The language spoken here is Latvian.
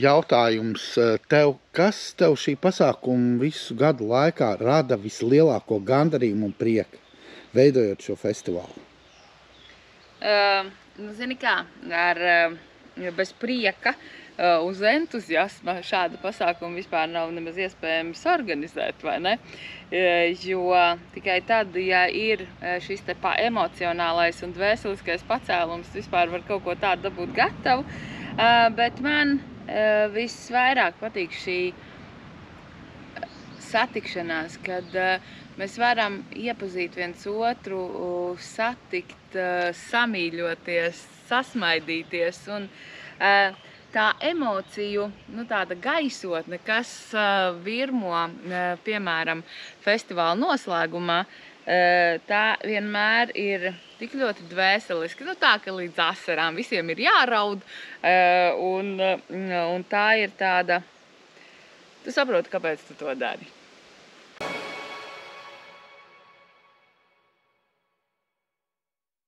Jautājums tev, kas tev šī pasākuma visu gadu laikā rada vislielāko gandarījumu un prieku, veidojot šo festivālu? Zini kā, bez prieka uz entuziasma šādu pasākumu vispār nav nemaz iespējams organizēt, vai ne? Jo tikai tad, ja ir šis te emocionālais un dvēseliskais pacēlums, vispār var kaut ko tādu dabūt gatavu, bet man visvairāk patīk šī satikšanās, kad mēs varam iepazīt viens otru, satikt, samīļoties, sasmaidīties un tā emociju, tāda gaisotne, kas virmo, piemēram, festivāla noslēgumā, tā vienmēr ir tik ļoti dvēseliski, tā, ka līdz asarām visiem ir jāraud, un tā ir tāda, tu saproti, kāpēc tu to dari.